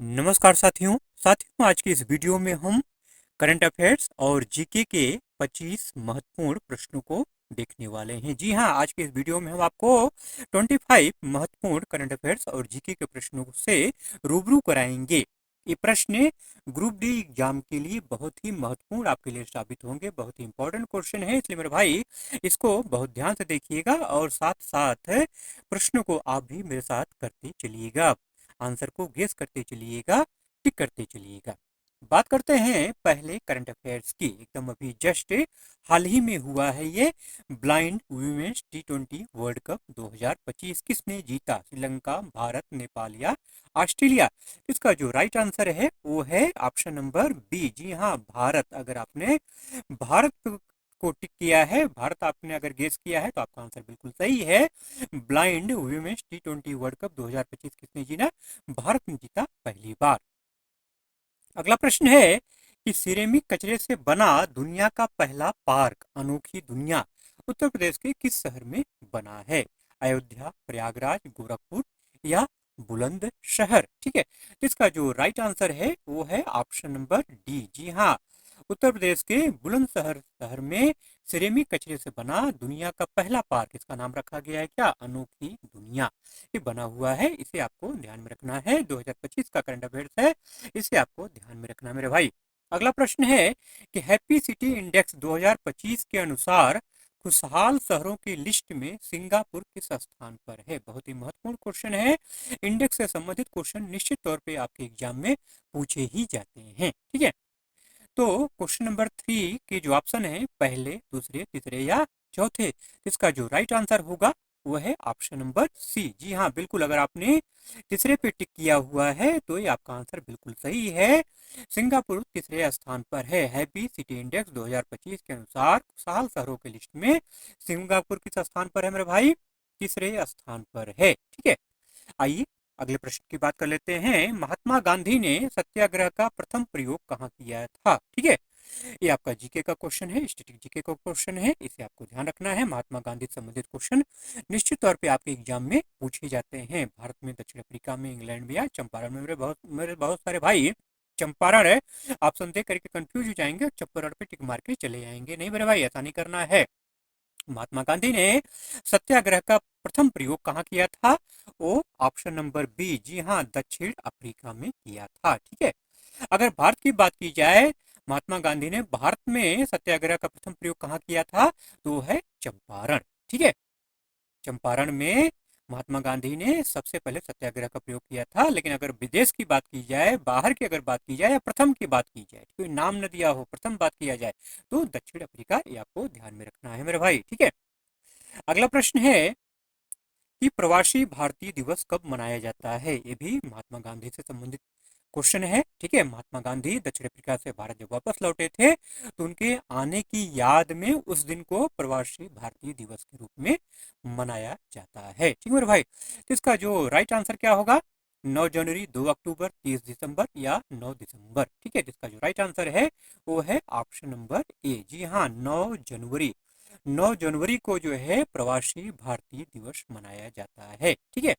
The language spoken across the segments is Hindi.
नमस्कार साथियों आज की इस वीडियो में हम करंट अफेयर्स और जीके के 25 महत्वपूर्ण प्रश्नों को देखने वाले हैं। जी हाँ, आज के इस वीडियो में हम आपको 25 महत्वपूर्ण करंट अफेयर्स और जीके के प्रश्नों से रूबरू कराएंगे। ये प्रश्न ग्रुप डी एग्जाम के लिए बहुत ही महत्वपूर्ण आपके लिए साबित होंगे। बहुत ही इंपॉर्टेंट क्वेश्चन है, इसलिए मेरे भाई इसको बहुत ध्यान से देखिएगा और साथ साथ प्रश्नों को आप भी मेरे साथ करते चलिएगा, आंसर को गेस करते चलिएगा, टिक करते चलिएगा। बात करते हैं पहले करंट अफेयर्स की। एकदम अभी जस्ट हाल ही में हुआ है ये blind women's T20 world cup 2025 किसने जीता? श्रीलंका, भारत, नेपाल या ऑस्ट्रेलिया? इसका जो राइट आंसर है वो है ऑप्शन नंबर बी। जी हाँ, भारत। अगर आपने भारत को टिक किया है, भारत आपने अगर गेस किया है तो आपका आंसर बिल्कुल सही है। Blind women's T20 world cup 2025 किसने जीता? भारत ने जीता पहली बार। अगला प्रश्न है कि सिरेमिक कचरे से बना दुनिया का पहला पार्क अनोखी दुनिया उत्तर प्रदेश के किस शहर में बना है? अयोध्या, प्रयागराज, गोरखपुर या बुलंदशहर? ठीक है, तो इसका जो राइट आंसर है वो है ऑप्शन नंबर डी। जी हाँ, उत्तर प्रदेश के बुलंदशहर शहर में सिरेमिक कचरे से बना दुनिया का पहला पार्क, इसका नाम रखा गया है क्या? अनोखी दुनिया। ये बना हुआ है, इसे आपको ध्यान में रखना है। 2025 का करंट अफेयर्स है, इसे आपको ध्यान में रखना मेरे भाई। अगला प्रश्न है कि हैप्पी सिटी इंडेक्स 2025 के अनुसार खुशहाल शहरों की लिस्ट में सिंगापुर किस स्थान पर है? बहुत ही महत्वपूर्ण क्वेश्चन है। इंडेक्स से संबंधित क्वेश्चन निश्चित तौर पे आपके एग्जाम में पूछे ही जाते हैं। ठीक है, तो क्वेश्चन नंबर 3 के जो ऑप्शन है पहले, दूसरे, तीसरे या चौथे, इसका जो राइट आंसर होगा वो है ऑप्शन नंबर सी। जी हाँ, बिल्कुल। अगर आपने तीसरे पे टिक किया हुआ है तो ये आपका आंसर बिल्कुल सही है। सिंगापुर तीसरे स्थान पर है। हैप्पी सिटी इंडेक्स 2025 के अनुसार साल शहरों की लिस्ट में सिंगापुर किस स्थान पर है मेरे भाई? तीसरे स्थान पर है। ठीक है, आइए अगले प्रश्न की बात कर लेते हैं। महात्मा गांधी ने सत्याग्रह का प्रथम प्रयोग कहाँ किया था? ठीक है, ये आपका जीके का क्वेश्चन है, स्टैटिक जीके का क्वेश्चन है, इसे आपको ध्यान रखना है। महात्मा गांधी से संबंधित क्वेश्चन निश्चित तौर पे आपके एग्जाम में पूछे जाते हैं। भारत में, दक्षिण अफ्रीका में, इंग्लैंड में या चंपारण में? मेरे बहुत सारे भाई चंपारण है ऑप्शन दे करके कंफ्यूज हो जाएंगे, चंपारण पे टिक मार के चले जाएंगे। नहीं मेरे भाई, ऐसा नहीं करना है। महात्मा गांधी ने सत्याग्रह का प्रथम प्रयोग कहाँ किया था? वो ऑप्शन नंबर बी। जी हाँ, दक्षिण अफ्रीका में किया था। ठीक है, अगर भारत की बात की जाए, महात्मा गांधी ने भारत में सत्याग्रह का प्रथम प्रयोग कहाँ किया था? तो है चंपारण। ठीक है, चंपारण में महात्मा गांधी ने सबसे पहले सत्याग्रह का प्रयोग किया था। लेकिन अगर विदेश की बात की जाए, बाहर की अगर बात की जाए या प्रथम की बात की जाए, कोई नाम न दिया हो, प्रथम बात किया जाए तो दक्षिण अफ्रीका, ये आपको ध्यान में रखना है मेरे भाई। ठीक है, अगला प्रश्न है कि प्रवासी भारतीय दिवस कब मनाया जाता है? ये भी महात्मा गांधी से संबंधित क्वेश्चन है। ठीक है, महात्मा गांधी दक्षिण अफ्रीका से भारत जब वापस लौटे थे तो उनके आने की याद में उस दिन को प्रवासी भारतीय दिवस के रूप में मनाया जाता है। ठीक है मेरे भाई, तो इसका जो राइट आंसर क्या होगा? 9 जनवरी, 2 अक्टूबर, 30 दिसंबर या 9 दिसंबर? ठीक है, जिसका जो राइट आंसर है वो है ऑप्शन नंबर ए। जी हाँ, 9 जनवरी। 9 जनवरी को जो है प्रवासी भारतीय दिवस मनाया जाता है। ठीक है,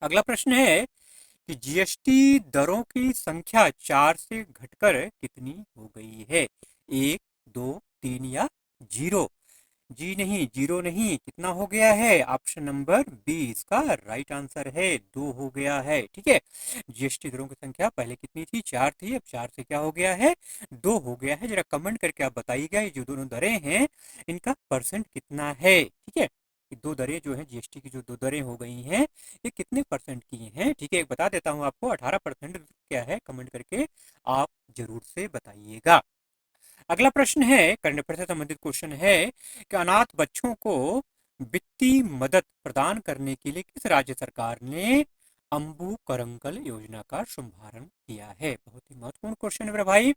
अगला प्रश्न है कि जीएसटी दरों की संख्या 4 से घटकर कितनी हो गई है? 1, 2, 3 या 0? जी नहीं, 0 नहीं, कितना हो गया है? ऑप्शन नंबर बी इसका राइट आंसर है, 2 हो गया है। ठीक है, जीएसटी दरों की संख्या पहले कितनी थी? 4 थी, अब 4 से क्या हो गया है? 2 हो गया है। जरा कमेंट करके आप बताइएगा, ये जो दोनों दरें हैं इनका परसेंट कितना है? ठीक है, दो दरें जो है जीएसटी की, जो दो दरें हो गई हैं, ये कितने परसेंट की हैं? ठीक है, एक बता देता हूँ आपको, 18% क्या है, कमेंट करके आप जरूर से बताइएगा। अगला प्रश्न है, करंट अफेयर से संबंधित क्वेश्चन है कि अनाथ बच्चों को वित्तीय मदद प्रदान करने के लिए किस राज्य सरकार ने अम्बू करंकल योजना का शुभारंभ किया है? बहुत ही महत्वपूर्ण क्वेश्चन है मेरे भाई,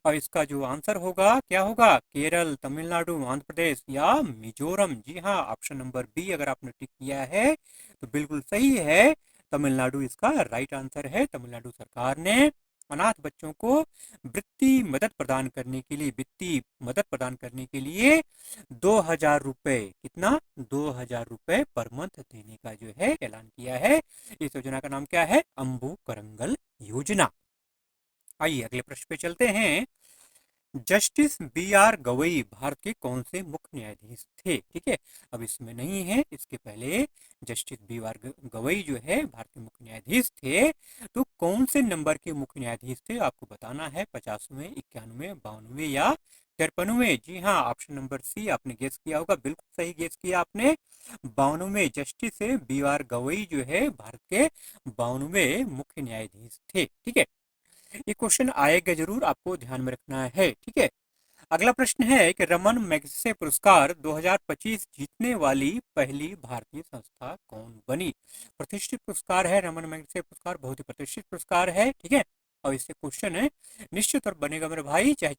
और इसका जो आंसर होगा क्या होगा? केरल, तमिलनाडु, आंध्र प्रदेश या मिजोरम? जी हाँ, ऑप्शन नंबर बी अगर आपने टिक किया है तो बिल्कुल सही है, तमिलनाडु इसका राइट आंसर है। तमिलनाडु सरकार ने अनाथ बच्चों को वित्तीय मदद प्रदान करने के लिए 2,000 रुपए, कितना? 2,000 रुपए पर मंथ देने का जो है ऐलान किया है। इस योजना का नाम क्या है? अम्बू करंगल परियोजना। आइए अगले प्रश्न पे चलते हैं। Justice B R Gavai Bharat के कौन से मुख्य न्यायाधीश थे? ठीक है, अब इसमें नहीं है, इसके पहले जस्टिस बी आर गवई जो है भारत के मुख्य न्यायाधीश थे। तो कौन से नंबर के मुख्य न्यायाधीश थे आपको बताना है, 50वें, 91वें, 92वें या 53वें? जी हाँ, ऑप्शन नंबर सी आपने गेस किया होगा, बिल्कुल सही गेस किया आपने। 92वें जस्टिस बी आर गवई जो है भारत के 92वें मुख्य न्यायाधीश थे। ठीक है, ये क्वेश्चन आएगा जरूर, आपको ध्यान में रखना है। ठीक है, अगला प्रश्न है कि रमन मैग्सेसे पुरस्कार 2025 जीतने वाली पहली भारतीय संस्था कौन बनी? प्रतिष्ठित पुरस्कार है रमन मैग्सेसे पुरस्कार, बहुत ही प्रतिष्ठित पुरस्कार है। ठीक है, और इससे क्वेश्चन है निश्चित और बनेगा मेरे भाई, चाहे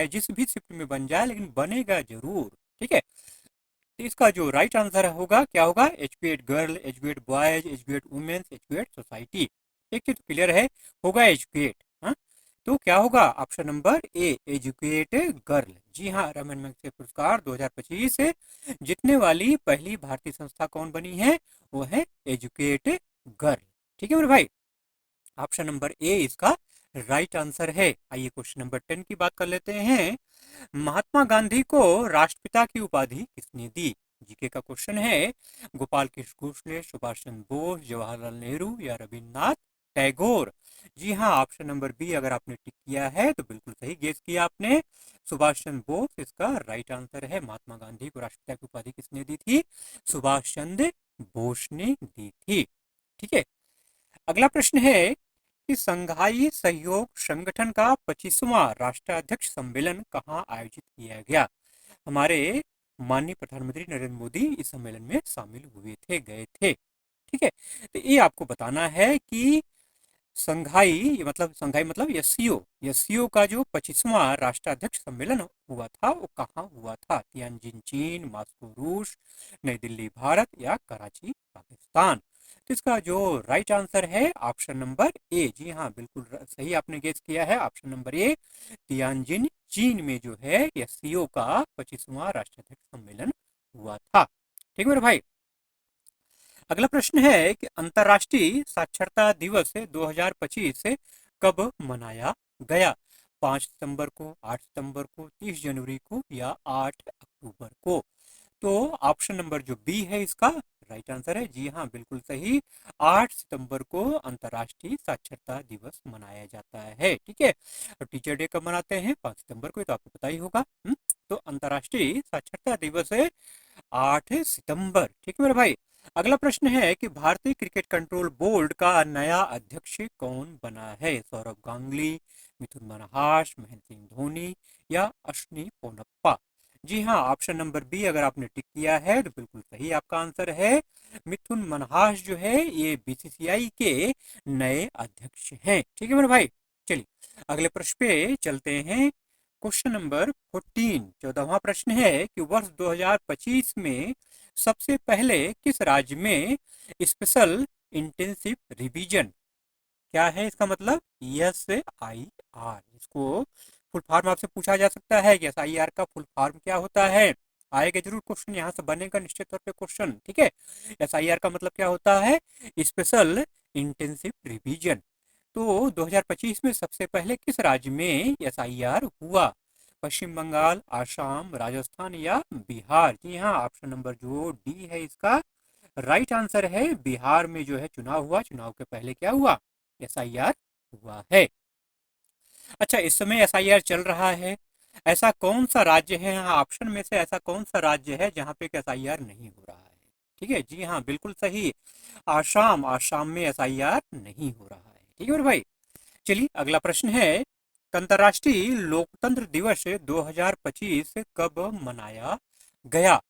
जिस भी शिफ्ट में बन जाए, लेकिन बनेगा जरूर। ठीक है, तो इसका जो राइट आंसर होगा क्या होगा? Educate girl, educate boys, educate womens, educate society. एक चीज क्लियर है, होगा एजुकेट। हाँ, तो क्या होगा? Option number A, educate girl. जी हाँ, रमन मैग्सेसे पुरस्कार 2025 से जीतने वाली पहली भारतीय संस्था कौन बनी है? वो है एजुकेट गर्ल। ठीक है मेरे भाई, ऑप्शन नंबर ए इसका राइट आंसर है। आइए क्वेश्चन नंबर 10 की बात कर लेते हैं। महात्मा गांधी को राष्ट्रपिता की उपाधि किसने दी? जीके का क्वेश्चन है। गोपाल कृष्ण गोखले, सुभाष चंद्र बोस, जवाहरलाल नेहरू या रविन्द्रनाथ टैगोर? जी हाँ, ऑप्शन नंबर बी अगर आपने टिक किया है तो बिल्कुल सही गेस किया आपने, सुभाष चंद्र बोस इसका राइट आंसर है। महात्मा गांधी को राष्ट्रपिता की उपाधि किसने दी थी? सुभाष चंद्र बोस ने दी थी। ठीक है, अगला प्रश्न है कि संघाई सहयोग संगठन का 25वां राष्ट्राध्यक्ष सम्मेलन कहाँ आयोजित किया गया? हमारे माननीय प्रधानमंत्री नरेंद्र मोदी इस सम्मेलन में शामिल हुए थे, गए थे। ठीक है, तो ये आपको बताना है कि संघाई मतलब एससीओ का जो 25वां राष्ट्राध्यक्ष सम्मेलन हुआ था वो कहाँ हुआ था? तियानजिन चीन, मॉस्को रूस, नई दिल्ली भारत या कराची पाकिस्तान? तो इसका जो राइट आंसर है ऑप्शन नंबर ए। जी हाँ, बिल्कुल सही आपने गेस किया है, ऑप्शन नंबर ए, तियानजिन चीन में जो है एससीओ का 25वां राष्ट्राध्यक्ष सम्मेलन हुआ था। ठीक है मेरे भाई, अगला प्रश्न है कि अंतर्राष्ट्रीय साक्षरता दिवस 2025 कब मनाया गया? 5 सितंबर को, 8 सितंबर को, 30 जनवरी को या 8 अक्टूबर को? तो ऑप्शन नंबर जो बी है इसका राइट आंसर है। जी हाँ, बिल्कुल सही, 8 सितंबर को अंतर्राष्ट्रीय साक्षरता दिवस मनाया जाता है। ठीक है, और टीचर डे कब मनाते हैं? 5 सितंबर को, तो आपको पता ही होगा। तो अंतर्राष्ट्रीय साक्षरता दिवस है 8 सितंबर। ठीक है मेरे भाई, अगला प्रश्न है कि भारतीय क्रिकेट कंट्रोल बोर्ड का नया अध्यक्ष कौन बना है? सौरव गांगुली, मिथुन मनहास, महेंद्र सिंह धोनी या अश्विनी पोनप्पा? जी हाँ, ऑप्शन नंबर बी अगर आपने टिक किया है तो बिल्कुल सही आपका आंसर है। मिथुन मनहास जो है ये बीसीसीआई के नए अध्यक्ष हैं। ठीक है मेरे भाई, चलिए अगले प्रश्न पे चलते हैं। क्वेश्चन नंबर 14, 14वां प्रश्न है कि वर्ष 2025 में सबसे पहले किस राज्य में स्पेशल इंटेंसिव रिवीजन, क्या है इसका मतलब? SIR। इसको फुल फॉर्म आपसे पूछा जा सकता है कि SIR का फुल फॉर्म क्या होता है, आएगा जरूर क्वेश्चन, यहाँ से बनेगा निश्चित तौर पे क्वेश्चन। ठीक है, SIR का मतलब क्या होता है? Special intensive revision. तो 2025 में सबसे पहले किस राज्य में SIR हुआ? पश्चिम बंगाल, आसाम, राजस्थान या बिहार? जी हाँ, ऑप्शन नंबर जो डी है इसका राइट आंसर है। बिहार में जो है चुनाव हुआ, चुनाव के पहले क्या हुआ? SIR हुआ है। अच्छा, इस समय SIR चल रहा है, ऐसा कौन सा राज्य है? यहाँ ऑप्शन में से ऐसा कौन सा राज्य है जहाँ पे SIR नहीं हो रहा है? ठीक है, जी हाँ, बिल्कुल सही, आसाम, आसाम में SIR नहीं हो रहा है। ठीक है मेरे भाई, चलिए अगला प्रश्न है, अंतर्राष्ट्रीय लोकतंत्र दिवस 2025 कब मनाया गया?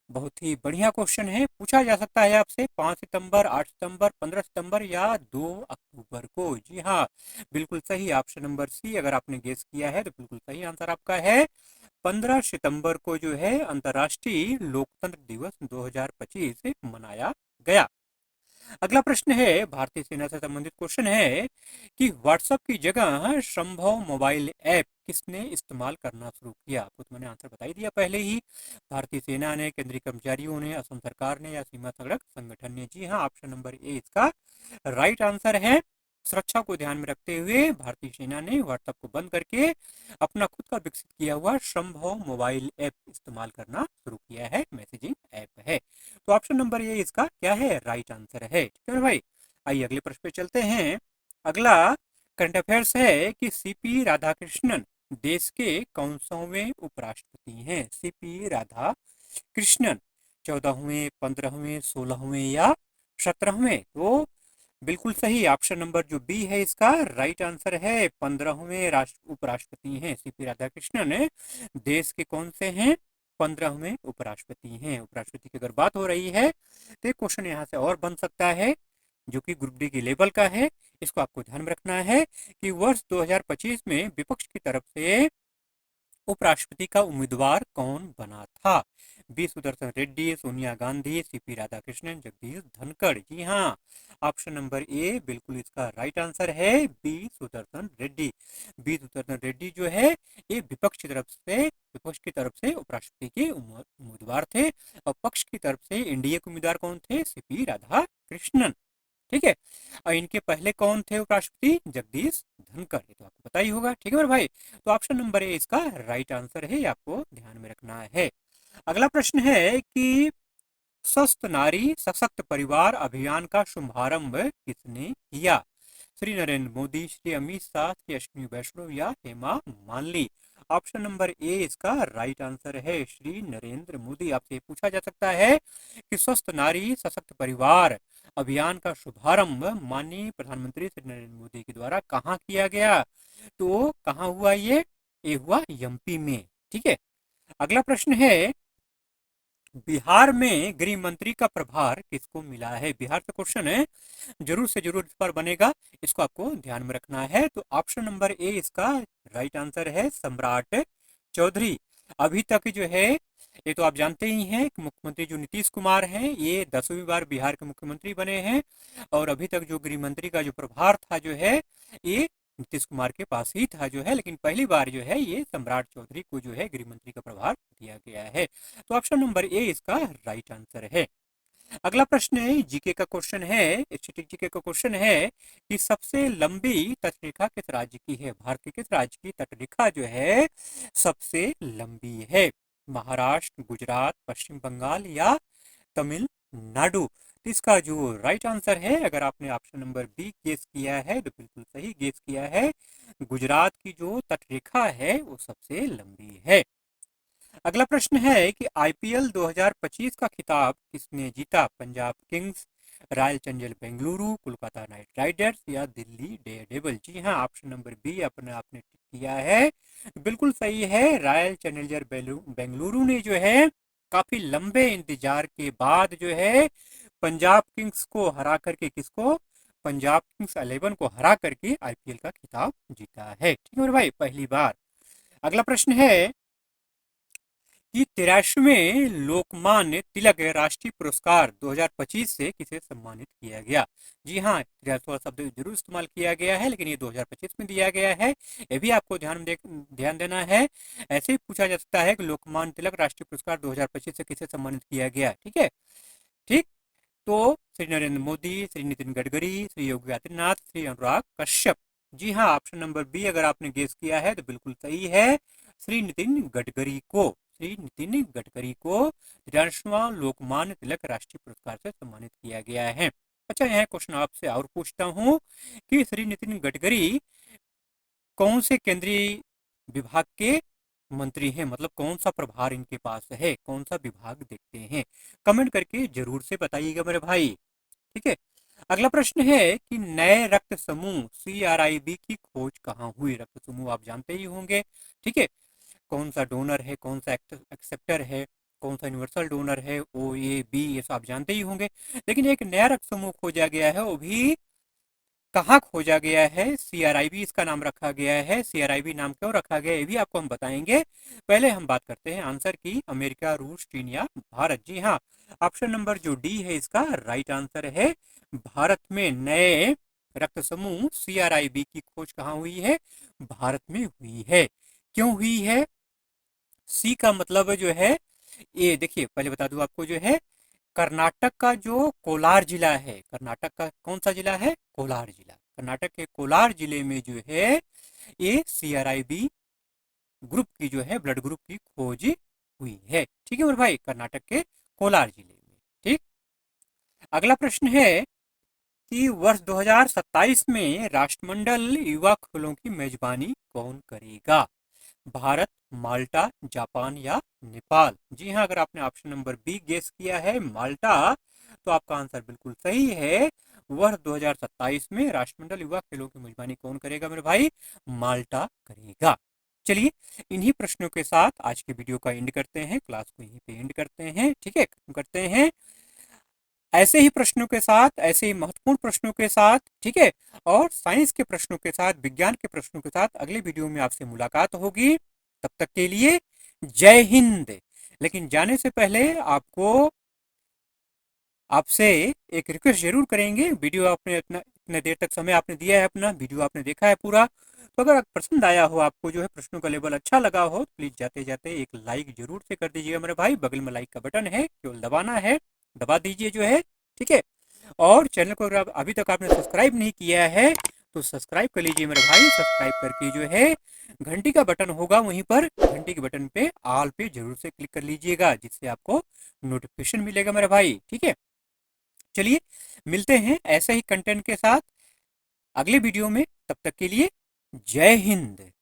बहुत ही बढ़िया क्वेश्चन है, पूछा जा सकता है आपसे 5 सितंबर, 8 सितंबर, 15 सितंबर या 2 अक्टूबर को? जी हाँ, बिल्कुल सही, ऑप्शन नंबर सी अगर आपने गेस किया है तो बिल्कुल सही आंसर आपका है। 15 सितंबर को जो है अंतर्राष्ट्रीय लोकतंत्र दिवस 2025 मनाया गया। अगला प्रश्न है, भारतीय सेना से संबंधित क्वेश्चन है कि व्हाट्सएप की जगह संभव मोबाइल ऐप किसने इस्तेमाल करना शुरू किया? आपको तो मैंने आंसर बता ही दिया पहले ही, भारतीय सेना ने, केंद्रीय कर्मचारियों ने, असम सरकार ने या सीमा सड़क संगठन ने? जी हाँ, ऑप्शन नंबर ए इसका राइट आंसर है। सुरक्षा को ध्यान में रखते हुए भारतीय सेना ने व्हाट्सएप को बंद करके अपना खुद का विकसित किया हुआ संभव मोबाइल ऐप इस्तेमाल करना शुरू किया है, मैसेजिंग ऐप है। तो ऑप्शन नंबर ये इसका क्या है, राइट आंसर है। ठीक है भाई, आइए अगले प्रश्न पे चलते हैं। अगला करंट अफेयर्स है कि सीपी राधाकृष्णन देश के कौनसवें उपराष्ट्रपति हैं। सीपी राधाकृष्णन 14वें, 15वें, 16वें या 17वें? तो बिल्कुल सही, ऑप्शन नंबर जो बी है इसका राइट आंसर है। 15वें उपराष्ट्रपति हैं सीपी राधाकृष्णन। देश के कौन से हैं, 15वें उपराष्ट्रपति हैं। उपराष्ट्रपति की अगर बात हो रही है तो क्वेश्चन यहाँ से और बन सकता है जो कि ग्रुप डी की लेवल का है। इसको आपको ध्यान में रखना है कि वर्ष 2025 में विपक्ष की तरफ से उपराष्ट्रपति का उम्मीदवार कौन बना था? B Sudarshan Reddy, Sonia Gandhi, CP Radhakrishnan, Jagdish Dhankhar. जी हाँ, ऑप्शन नंबर ए बिल्कुल इसका राइट आंसर है, बी सुदर्शन रेड्डी। बी सुदर्शन रेड्डी जो है ये विपक्ष की तरफ से उपराष्ट्रपति के उम्मीदवार थे और पक्ष की तरफ से एनडीए के उम्मीदवार कौन थे, सीपी राधाकृष्णन। ठीक है, और इनके पहले कौन थे उपराष्ट्रपति, जगदीश धनखड़। ये तो आपको पता ही होगा। ठीक है मेरे भाई, तो ऑप्शन नंबर ए इसका राइट आंसर है, आपको ध्यान में रखना है। अगला प्रश्न है कि स्वस्थ नारी सशक्त परिवार अभियान का शुभारंभ किसने किया? श्री नरेंद्र मोदी, श्री अमित शाह, श्री अश्विनी वैष्णव या हेमा मालिनी? ऑप्शन नंबर ए इसका राइट आंसर है, श्री नरेंद्र मोदी। आपसे पूछा जा सकता है कि स्वस्थ नारी सशक्त परिवार अभियान का शुभारंभ माननीय प्रधानमंत्री श्री नरेंद्र मोदी के द्वारा कहाँ किया गया? तो कहाँ हुआ ये हुआ एमपी में। ठीक है, अगला प्रश्न है बिहार में गृह मंत्री का प्रभार किसको मिला है? बिहार से क्वेश्चन है, जरूर से जरूर इस पर बनेगा, इसको आपको ध्यान में रखना है। तो ऑप्शन नंबर ए इसका राइट आंसर है, सम्राट चौधरी। अभी तक जो है ये तो आप जानते ही हैं कि मुख्यमंत्री जो नीतीश कुमार हैं ये 10वीं बार बिहार के मुख्यमंत्री बने हैं और अभी तक जो गृह मंत्री का जो प्रभार था जो है ये नीतीश कुमार के पास ही था जो है, लेकिन पहली बार जो है ये सम्राट चौधरी को जो है गृह मंत्री का प्रभार दिया गया है। तो ऑप्शन नंबर ए इसका राइट आंसर है। अगला प्रश्न है जीके का क्वेश्चन है, स्टैटिक जीके का क्वेश्चन है कि सबसे लंबी तटरेखा किस राज्य की है? भारत के किस राज्य की तटरेखा जो है सबसे लंबी है? महाराष्ट्र, गुजरात, पश्चिम बंगाल या तमिलनाडु? तो इसका जो राइट आंसर है, अगर आपने ऑप्शन नंबर बी गेस किया है तो बिल्कुल सही गेस किया है। गुजरात की जो तटरेखा है वो सबसे लंबी है। अगला प्रश्न है कि आईपीएल 2025 का खिताब किसने जीता? Punjab Kings, royal Challengers Bengaluru, Kolkata night Riders या दिल्ली डेयरडेविल? जी हाँ, ऑप्शन नंबर बी आपने टिक किया है, बिल्कुल सही है। रॉयल चैलेंजर्स बेंगलुरु ने जो है काफी लंबे इंतजार के बाद जो है पंजाब किंग्स को हरा करके, किसको? पंजाब किंग्स 11 को हरा करके आईपीएल का खिताब जीता है। ठीक है मेरे भाई, पहली बार। अगला प्रश्न है कि 83वें लोकमान्य तिलक राष्ट्रीय पुरस्कार 2025 से किसे सम्मानित किया गया? जी हाँ, 83 शब्द जरूर इस्तेमाल किया गया है लेकिन ये 2025 में दिया गया है, ये भी आपको ध्यान देना है। ऐसे ही पूछा जा सकता है कि लोकमान्य तिलक राष्ट्रीय पुरस्कार 2025 से किसे सम्मानित किया गया? ठीक है, ठीक, तो श्री नरेंद्र मोदी, श्री नितिन गडकरी, श्री योगी आदित्यनाथ, श्री अनुराग कश्यप? जी हाँ, ऑप्शन नंबर बी अगर आपने गेस किया है तो बिल्कुल सही है, श्री नितिन गडकरी को। श्री नितिन गडकरी को 83वां लोकमान्य तिलक राष्ट्रीय पुरस्कार से सम्मानित किया गया है। अच्छा, यह क्वेश्चन आपसे और पूछता हूँ कि श्री नितिन गडकरी कौन से केंद्रीय विभाग के मंत्री हैं, मतलब कौन सा प्रभार इनके पास है, कौन सा विभाग देखते हैं? कमेंट करके जरूर से बताइएगा मेरे भाई। ठीक है, अगला प्रश्न है कि नए रक्त समूह CRIB की खोज कहाँ हुई? रक्त समूह आप जानते ही होंगे। ठीक है, कौन सा डोनर है, कौन सा एक्सेप्टर है, कौन सा यूनिवर्सल डोनर है, OAB, ये सब आप जानते ही होंगे। लेकिन एक नया रक्त समूह खोजा गया है, वो भी कहाँ खोजा गया है? CRIB इसका नाम रखा गया है। CRIB नाम क्यों रखा गया ये भी आपको हम बताएंगे। पहले हम बात करते हैं आंसर की, अमेरिका, रूस, चीन या भारत? जी हाँ, ऑप्शन नंबर जो डी है इसका राइट आंसर है। भारत में नए रक्त समूह CRIB की खोज कहाँ हुई है? भारत में हुई है। क्यों हुई है? सी का मतलब जो है, ये देखिए पहले बता दूं आपको, जो है कर्नाटक का जो कोलार जिला है, कर्नाटक का कौन सा जिला है? कोलार जिला। कर्नाटक के कोलार जिले में जो है ये CRIB ग्रुप की जो है ब्लड ग्रुप की खोज हुई है। ठीक है मेरे भाई, कर्नाटक के कोलार जिले में। ठीक, अगला प्रश्न है कि वर्ष 2027 में राष्ट्रमंडल युवा खेलों की मेजबानी कौन करेगा? भारत, माल्टा, जापान या नेपाल? जी हाँ, अगर आपने ऑप्शन नंबर बी गेस किया है माल्टा, तो आपका आंसर बिल्कुल सही है। वर्ष 2027 में राष्ट्रमंडल युवा खेलों की मेजबानी कौन करेगा मेरे भाई? माल्टा करेगा। चलिए, इन्हीं प्रश्नों के साथ आज के वीडियो का एंड करते हैं, क्लास को यहीं पे एंड करते हैं। ठीक है, खत्म करते हैं ऐसे ही प्रश्नों के साथ, ऐसे ही महत्वपूर्ण प्रश्नों के साथ। ठीक है, और साइंस के प्रश्नों के साथ, विज्ञान के प्रश्नों के साथ अगले वीडियो में आपसे मुलाकात होगी। तब तक के लिए जय हिंद। लेकिन जाने से पहले आपसे एक रिक्वेस्ट जरूर करेंगे। वीडियो आपने इतने देर तक समय आपने दिया है, अपना वीडियो आपने देखा है पूरा, तो अगर पसंद आया हो, आपको जो है प्रश्नों का लेवल अच्छा लगा हो, तो प्लीज जाते जाते एक लाइक जरूर से कर दीजिएगा मेरे भाई। बगल में लाइक का बटन है, केवल दबाना है, दबा दीजिए जो है। ठीक है, और चैनल को अगर अभी तक आपने सब्सक्राइब नहीं किया है तो सब्सक्राइब कर लीजिए मेरे भाई। सब्सक्राइब करके जो है घंटी का बटन होगा, वहीं पर घंटी के बटन पे ऑल पे जरूर से क्लिक कर लीजिएगा, जिससे आपको नोटिफिकेशन मिलेगा मेरे भाई। ठीक है, चलिए मिलते हैं ऐसे ही कंटेंट के साथ अगले वीडियो में। तब तक के लिए जय हिंद।